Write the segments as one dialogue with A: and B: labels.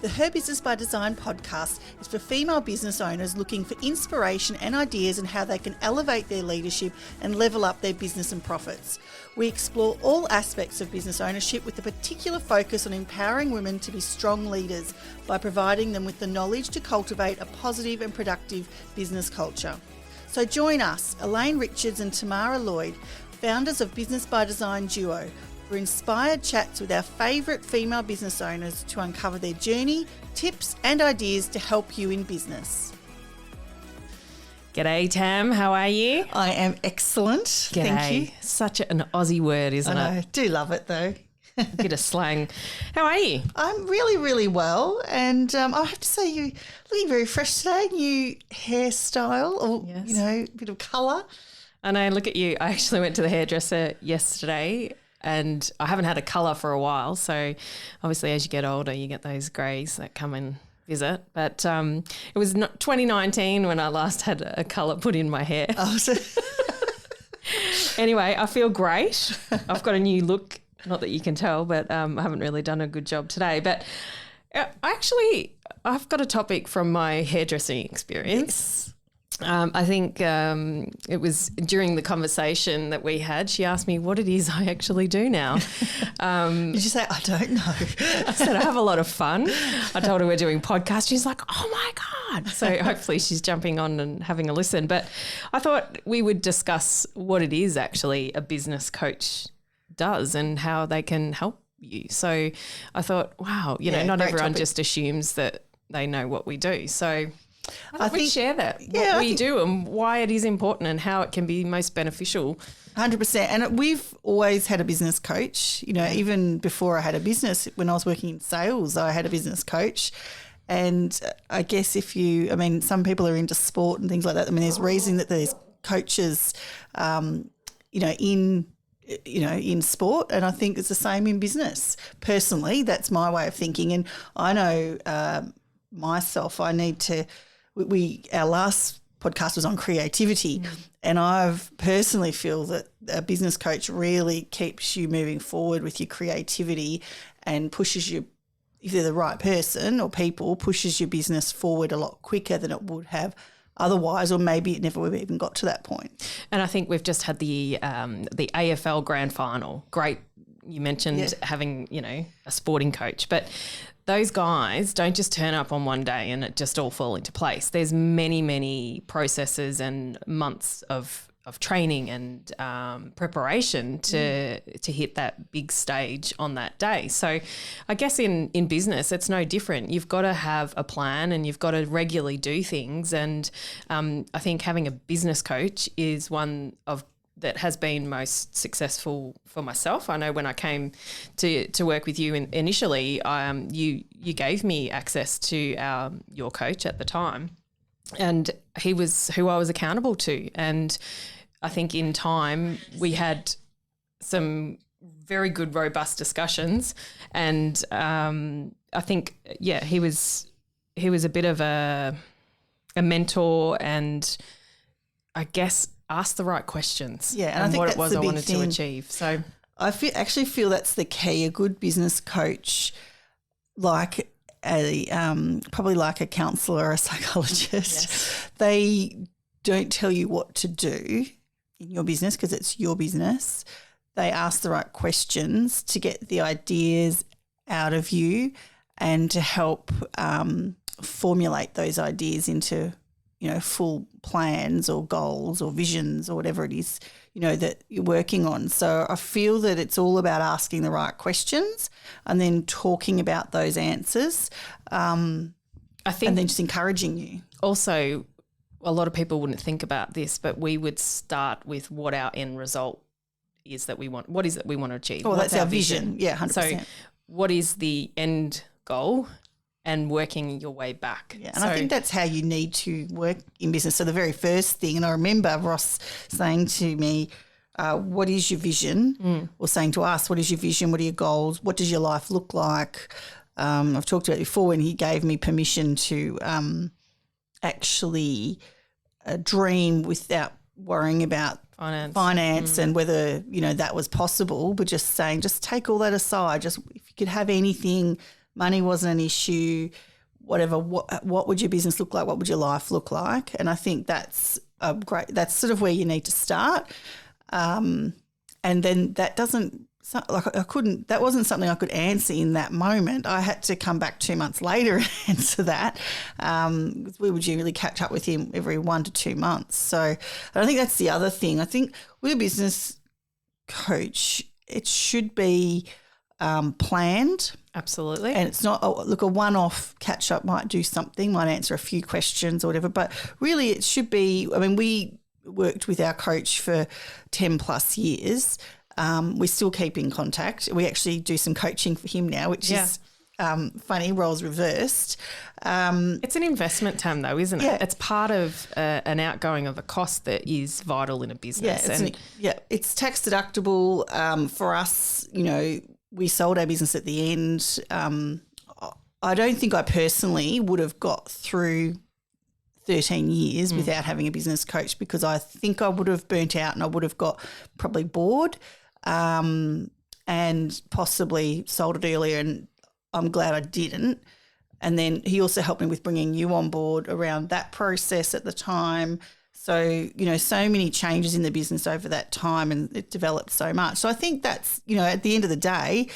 A: The Her Business by Design podcast is for female business owners looking for inspiration and ideas on how they can elevate their leadership and level up their business and profits. We explore all aspects of business ownership with a particular focus on empowering women to be strong leaders by providing them with the knowledge to cultivate a positive and productive business culture. So join us, Elaine Richards and Tamara Lloyd, founders of Business by Design Duo, for inspired chats with our favourite female business owners to uncover their journey, tips and ideas to help you in business.
B: G'day, Tam. How are you?
A: I am excellent.
B: G'day.
A: Thank you.
B: Such an Aussie word, isn't
A: I
B: it?
A: do love it though.
B: Bit of slang. How are you?
A: I'm really, really well, and I have to say you're looking very fresh today. New hairstyle, or
B: Yes.
A: a bit of colour.
B: I know, look at you. I actually went to the hairdresser yesterday and I haven't had a colour for a while. So obviously as you get older, you get those greys that come and visit. But it was 2019 when I last had a colour put in my hair.
A: Oh, so
B: Anyway, I feel great. I've got a new look. Not that you can tell, but I haven't really done a good job today. But I've got a topic from my hairdressing experience. I think it was during the conversation that we had, she asked me what it is I actually do now.
A: did you say, I don't know?
B: I said, I have a lot of fun. I told her we're doing podcasts. She's like, oh my God. So hopefully she's jumping on and having a listen. But I thought we would discuss what it is actually a business coach does and how they can help you. So I thought, wow, not everyone
A: topic.
B: just assumes that they know what we do. So I think we share that,
A: yeah,
B: what we do and why it is important and how it can be most beneficial.
A: 100%. And we've always had a business coach, even before I had a business. When I was working in sales, I had a business coach. And I guess some people are into sport and things like that. I mean, there's reason that there's coaches, in sport, and I think it's the same in business. Personally, that's my way of thinking. And I know myself, I need to, our last podcast was on creativity, and I've personally feel that a business coach really keeps you moving forward with your creativity and pushes you, if they're the right person or people, pushes your business forward a lot quicker than it would have otherwise, or maybe it never would have even got to that point.
B: And I think we've just had the AFL grand final. Great. You mentioned having, a sporting coach, but those guys don't just turn up on one day and it just all fall into place. There's many, many processes and months of training and preparation to hit that big stage on that day. So I guess in business, it's no different. You've got to have a plan and you've got to regularly do things. And I think having a business coach is one of that has been most successful for myself. I know when I came to work with you initially, you gave me access to your coach at the time, and he was who I was accountable to. And I think in time we had some very good, robust discussions, and I think he was a bit of a mentor, and I guess ask the right questions.
A: Yeah, and I think
B: what
A: that's
B: it was
A: the
B: I
A: big
B: wanted
A: thing.
B: to achieve. So
A: I actually feel that's the key. A good business coach, like probably like a counsellor or a psychologist, they don't tell you what to do in your business because it's your business. They ask the right questions to get the ideas out of you and to help formulate those ideas into full plans or goals or visions or whatever it is, that you're working on. So I feel that it's all about asking the right questions and then talking about those answers. I think, and then just encouraging you.
B: Also, a lot of people wouldn't think about this, but we would start with what our end result is that we want. What is it we want to achieve?
A: Oh, that's our vision. Yeah, 100%.
B: So what is the end goal? And working your way back.
A: Yeah, and I think that's how you need to work in business. So the very first thing, and I remember Ross saying to me, what is your vision? Or saying to us, what is your vision? What are your goals? What does your life look like? I've talked about it before when he gave me permission to actually dream without worrying about finance and whether, that was possible, but just saying, just take all that aside. Just if you could have anything money wasn't an issue, whatever, what would your business look like? What would your life look like? And I think that's that's sort of where you need to start. And then that that wasn't something I could answer in that moment. I had to come back 2 months later and answer that. We would generally catch up with him every 1 to 2 months. So I think that's the other thing. I think with a business coach, it should be planned.
B: Absolutely.
A: And it's not, a one-off catch-up might do something, might answer a few questions or whatever, but really it should be, we worked with our coach for 10 plus years. We still keep in contact. We actually do some coaching for him now, which is funny, roles reversed.
B: It's an investment, Tam, though, isn't it?
A: Yeah.
B: It's part of an outgoing of a cost that is vital in a business.
A: It's tax deductible for us. We sold our business at the end. I don't think I personally would have got through 13 years without having a business coach, because I think I would have burnt out and I would have got probably bored and possibly sold it earlier, and I'm glad I didn't. And then he also helped me with bringing you on board around that process at the time. So, so many changes in the business over that time, and it developed so much. So I think that's, at the end of the day,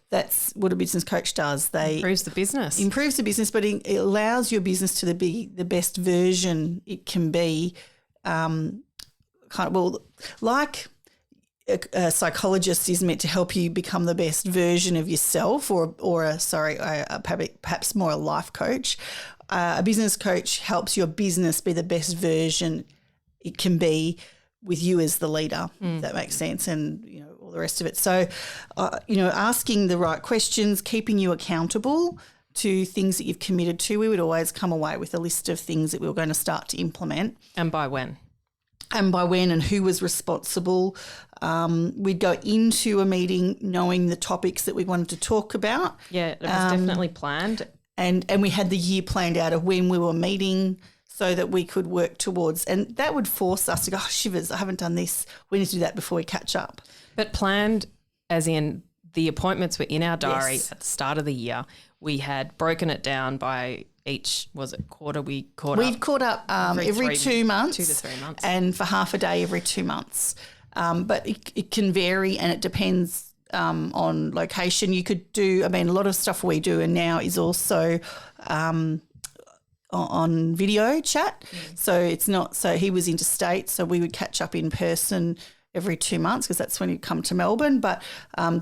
A: that's what a business coach does. They
B: improves the business,
A: but it allows your business to be the best version it can be. Like a psychologist is meant to help you become the best version of yourself, perhaps more a life coach. A business coach helps your business be the best version it can be with you as the leader, if that makes sense, and, all the rest of it. So, asking the right questions, keeping you accountable to things that you've committed to. We would always come away with a list of things that we were going to start to implement.
B: And by when?
A: And who was responsible. We'd go into a meeting knowing the topics that we wanted to talk about.
B: Yeah, it was definitely planned.
A: And we had the year planned out of when we were meeting, so that we could work towards, and that would force us to go, shivers, I haven't done this. We need to do that before we catch up.
B: But planned as in the appointments were in our diary at the start of the year. We had broken it down by each, was it quarter? We've
A: caught up every 2 months.
B: 2 to 3 months.
A: And for half a day every 2 months. But it can vary, and it depends on location. You could do, a lot of stuff we do and now is also on video chat. So it's not, so he was interstate, so we would catch up in person every 2 months, because that's when you come to Melbourne. But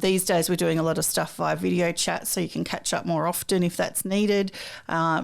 A: these days we're doing a lot of stuff via video chat, so you can catch up more often if that's needed.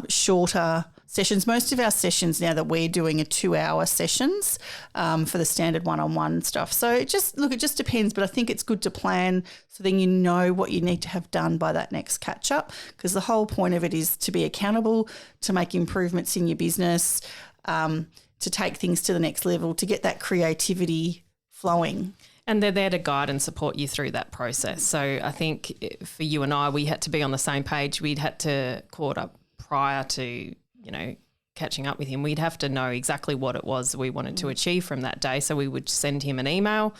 A: Shorter sessions. Most of our sessions now that we're doing are 2-hour sessions for the standard one-on-one stuff. So it just depends, but I think it's good to plan so then you know what you need to have done by that next catch-up, because the whole point of it is to be accountable, to make improvements in your business, to take things to the next level, to get that creativity flowing.
B: And they're there to guide and support you through that process. So I think for you and I, we had to be on the same page. We'd had to caught up prior to, catching up with him. We'd have to know exactly what it was we wanted to achieve from that day. So we would send him an email.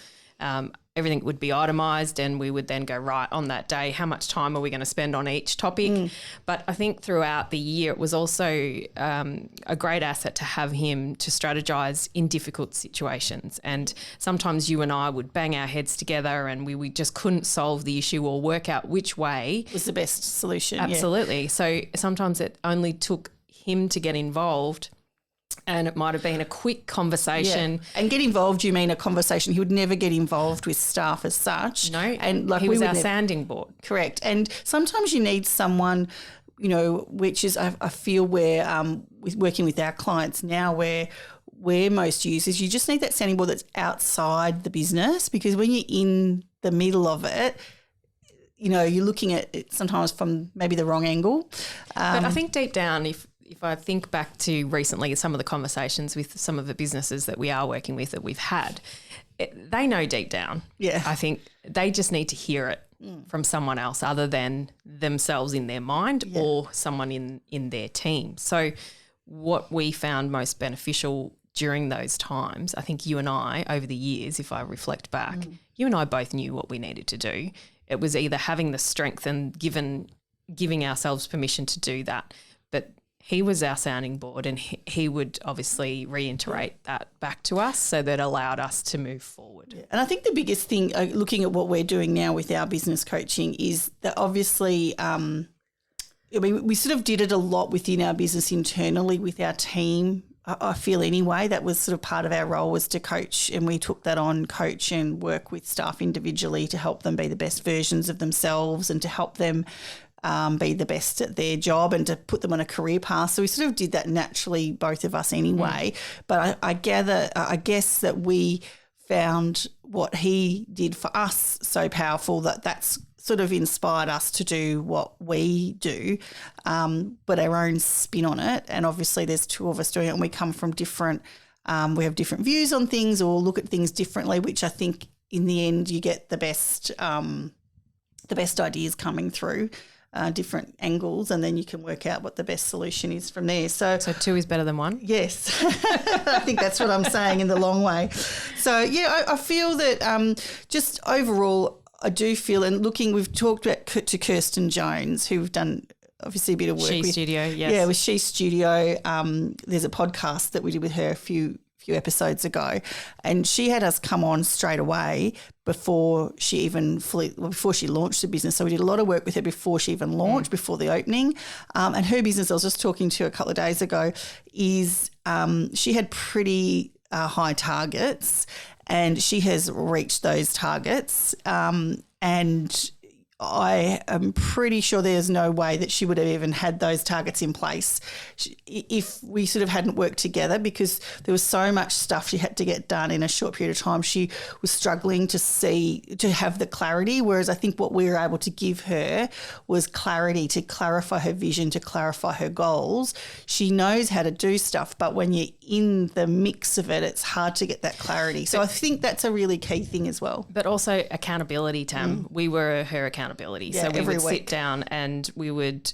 B: Everything would be itemised, and we would then go, right, on that day, how much time are we going to spend on each topic? But I think throughout the year it was also a great asset to have him to strategise in difficult situations. And sometimes you and I would bang our heads together and we just couldn't solve the issue or work out which way
A: was the best solution.
B: Absolutely. Yeah. So sometimes it only took him to get involved, and it might have been a quick conversation.
A: Yeah. And get involved, you mean a conversation. He would never get involved with staff as such.
B: No,
A: and
B: he was our sounding board.
A: Correct. And sometimes you need someone, which is I feel where with working with our clients now, where we're most used is you just need that sounding board that's outside the business, because when you're in the middle of it, you're looking at it sometimes from maybe the wrong angle.
B: But I think deep down, if I think back to recently some of the conversations with some of the businesses that we are working with that we've had, they know deep down.
A: Yeah.
B: I think they just need to hear it from someone else other than themselves in their mind or someone in their team. So what we found most beneficial during those times, I think you and I, over the years, if I reflect back, you and I both knew what we needed to do. It was either having the strength and given giving ourselves permission to do that. But he was our sounding board, and he would obviously reiterate that back to us, so that allowed us to move forward.
A: Yeah. And I think the biggest thing, looking at what we're doing now with our business coaching, is that obviously we sort of did it a lot within our business internally with our team. I feel anyway, that was sort of part of our role, was to coach, and we took that on, coach and work with staff individually to help them be the best versions of themselves and to help them be the best at their job and to put them on a career path. So we sort of did that naturally, both of us anyway. But I guess that we found what he did for us so powerful that that's sort of inspired us to do what we do, but our own spin on it. And obviously there's two of us doing it, and we come from different, we have different views on things or look at things differently, which I think in the end you get the best ideas coming through. Different angles, and then you can work out what the best solution is from there. So
B: two is better than one?
A: Yes. I think that's what I'm saying in the long way. So, yeah, I feel that just overall I do feel, and looking, we've talked about to Kirsten Jones, who've done obviously a bit of work with.
B: Studio, yes.
A: Yeah, with She Studio. There's a podcast that we did with her a few episodes ago, and she had us come on straight away before she launched the business. So we did a lot of work with her before she even launched, before the opening. And her business, I was just talking to her a couple of days ago, is she had pretty high targets, and she has reached those targets. And I am pretty sure there's no way that she would have even had those targets in place if we sort of hadn't worked together, because there was so much stuff she had to get done in a short period of time. She was struggling to have the clarity, whereas I think what we were able to give her was clarity, to clarify her vision, to clarify her goals. She knows how to do stuff, but when you're in the mix of it, it's hard to get that clarity. So I think that's a really key thing as well.
B: But also accountability, Tam. We were her accountability.
A: Yeah,
B: so we would
A: week.
B: sit down and we would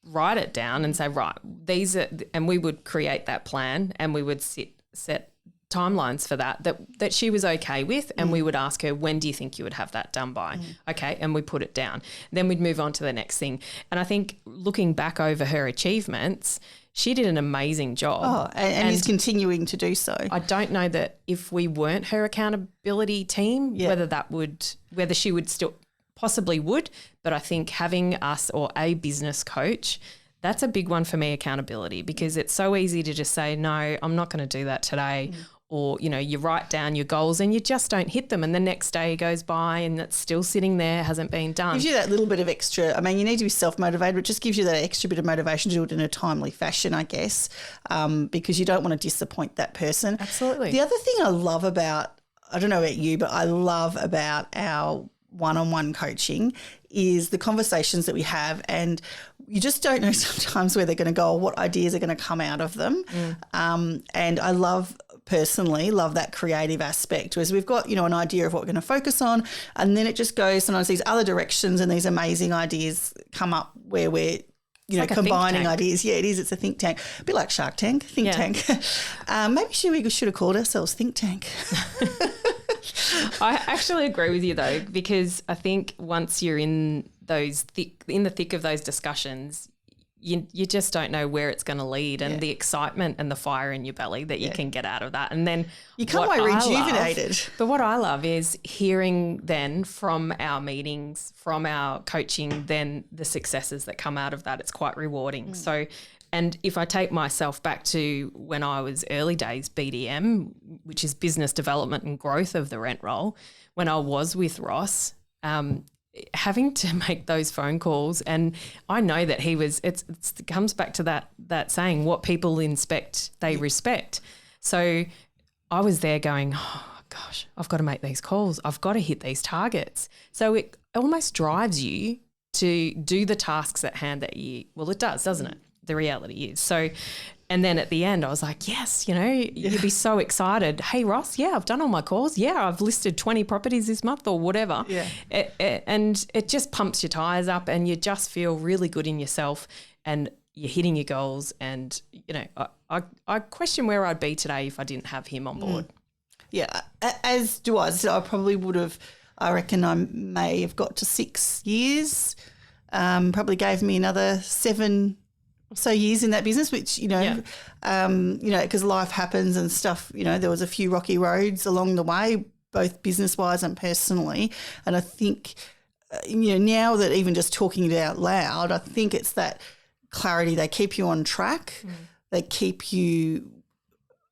B: write it down and say, right, these are, and we would create that plan, and we would set timelines for that she was okay with, and we would ask her, when do you think you would have that done by? Okay, and we put it down. Then we'd move on to the next thing. And I think looking back over her achievements, she did an amazing job.
A: Oh, and is continuing to do so.
B: I don't know that if we weren't her accountability team, whether she would still possibly would, but I think having us or a business coach, that's a big one for me, accountability, because it's so easy to just say, no, I'm not going to do that today. Or, you write down your goals and you just don't hit them, and the next day goes by and it's still sitting there, hasn't been done.
A: Gives you that little bit of extra, I mean, you need to be self-motivated, but it just gives you that extra bit of motivation to do it in a timely fashion, I guess, because you don't want to disappoint that person.
B: Absolutely.
A: The other thing I love about, I don't know about you, but I love about our one-on-one coaching is the conversations that we have, and you just don't know sometimes where they're going to go or what ideas are going to come out of them. And I personally love that creative aspect, whereas we've got, an idea of what we're going to focus on, and then it just goes sometimes these other directions, and these amazing ideas come up where we're like combining ideas. Yeah, it is. It's a think tank. A bit like Shark Tank, think tank. Maybe we should have called ourselves Think Tank.
B: I actually agree with you though, because I think once you're in the thick of those discussions, you just don't know where it's going to lead, and the excitement and the fire in your belly that you can get out of that. And then
A: you come away rejuvenated.
B: But what I love is hearing then from our meetings, from our coaching, then the successes that come out of that. It's quite rewarding. So, and if I take myself back to when I was early days BDM, which is business development and growth of the rent roll, when I was with Ross, having to make those phone calls, and I know that he was, it comes back to that saying, what people inspect, they respect. So I was there going, oh gosh, I've got to make these calls. I've got to hit these targets. So it almost drives you to do the tasks at hand it does, doesn't it? The reality is. So, and then at the end I was like, yes, you'd be so excited. Hey Ross, I've done all my calls. I've listed 20 properties this month or whatever. And it just pumps your tires up, and you just feel really good in yourself, and you're hitting your goals. And, I question where I'd be today if I didn't have him on board.
A: Yeah, as do I. So I probably would have, I reckon I may have got to 6 years probably gave me another 7 or so years in that business, which, because life happens and stuff, there was a few rocky roads along the way, both business-wise and personally. And I think, now that even just talking it out loud, I think it's that clarity. They keep you on track. They keep you,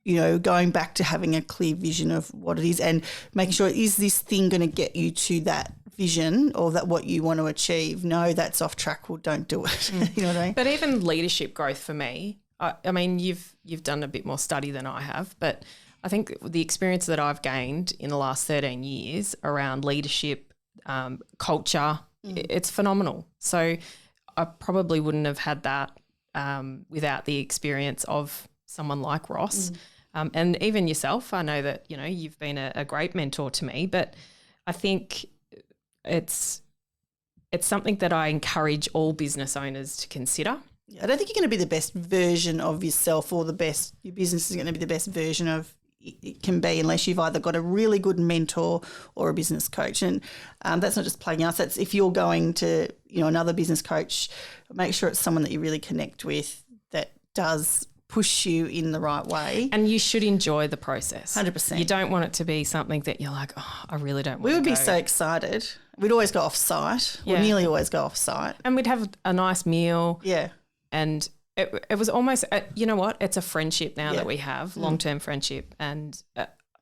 A: going back to having a clear vision of what it is and making sure, is this thing going to get you to that vision or that what you want to achieve? No, that's off track. Well, don't do it. You know what I mean?
B: But even leadership growth for me, I mean, you've done a bit more study than I have, but I think the experience that I've gained in the last 13 years around leadership, culture, it's phenomenal. So I probably wouldn't have had that without the experience of someone like Ross. And even yourself, I know that, you've been a great mentor to me, but I think it's something that I encourage all business owners to consider.
A: I don't think you're going to be the best version of yourself or your business is going to be the best version of it can be unless you've either got a really good mentor or a business coach. And that's not just playing us. That's if you're going to, another business coach, make sure it's someone that you really connect with that does push you in the right way.
B: And you should enjoy the process.
A: 100%.
B: You don't want it to be something that you're like, oh, I really don't want to
A: We would
B: go.
A: be so excited. We'd always go off-site.
B: Yeah.
A: We'd nearly always go off-site.
B: And we'd have a nice meal.
A: Yeah.
B: And it was almost, you know what, it's a friendship now that we have, long-term friendship. And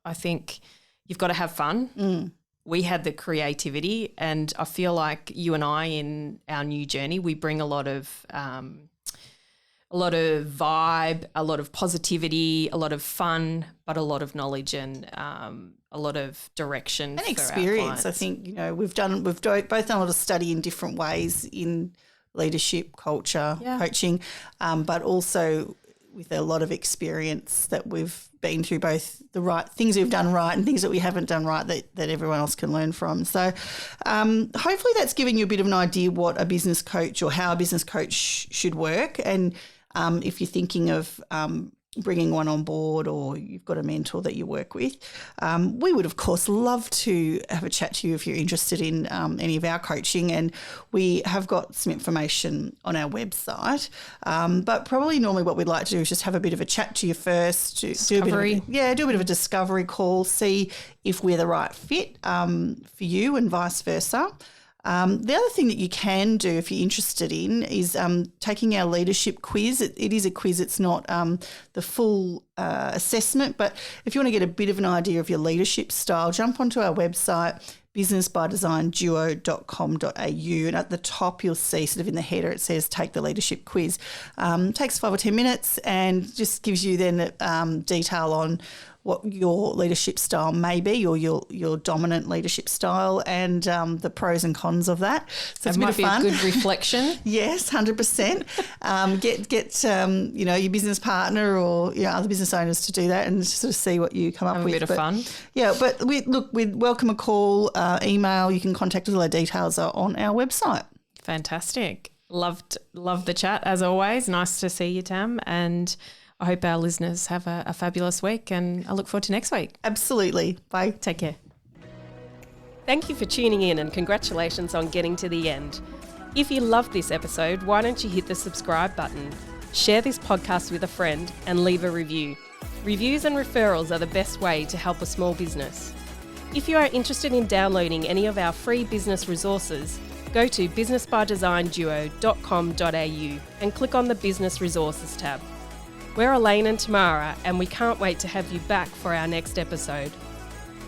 B: I think you've got to have fun. We had the creativity and I feel like you and I in our new journey, we bring a lot of vibe, a lot of positivity, a lot of fun, but a lot of knowledge and a lot of direction
A: and experience. I think we've both done a lot of study in different ways in leadership, culture, coaching, but also with a lot of experience that we've been through, both the right things we've done right and things that we haven't done right that everyone else can learn from. So hopefully that's given you a bit of an idea what a business coach or how a business coach should work. And if you're thinking of bringing one on board or you've got a mentor that you work with, we would, of course, love to have a chat to you if you're interested in any of our coaching. And we have got some information on our website. But probably normally what we'd like to do is just have a bit of a chat to you first. Do a bit of a discovery call, see if we're the right fit for you and vice versa. The other thing that you can do if you're interested in is taking our leadership quiz. It is a quiz. It's not the full assessment, but if you want to get a bit of an idea of your leadership style, jump onto our website, businessbydesignduo.com.au, and at the top you'll see sort of in the header it says take the leadership quiz. Takes 5 or 10 minutes and just gives you then detail on what your leadership style may be or your dominant leadership style and the pros and cons of that. So it's a bit of fun.
B: Might be a good reflection.
A: Yes, 100%. Get your business partner or other business owners to do that and sort of see what you come up with.
B: Have a bit of fun.
A: Yeah, but we'd welcome a call, email. You can contact us. All our details are on our website.
B: Fantastic. Loved the chat as always. Nice to see you, Tam, and I hope our listeners have a fabulous week and I look forward to next week.
A: Absolutely. Bye.
B: Take care.
C: Thank you for tuning in and congratulations on getting to the end. If you loved this episode, why don't you hit the subscribe button, share this podcast with a friend and leave a review. Reviews and referrals are the best way to help a small business. If you are interested in downloading any of our free business resources, go to businessbydesignduo.com.au and click on the Business Resources tab. We're Elaine and Tamara, and we can't wait to have you back for our next episode.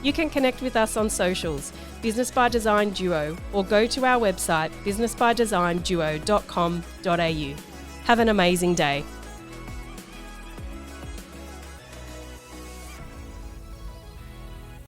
C: You can connect with us on socials, Business by Design Duo, or go to our website, businessbydesignduo.com.au. Have an amazing day.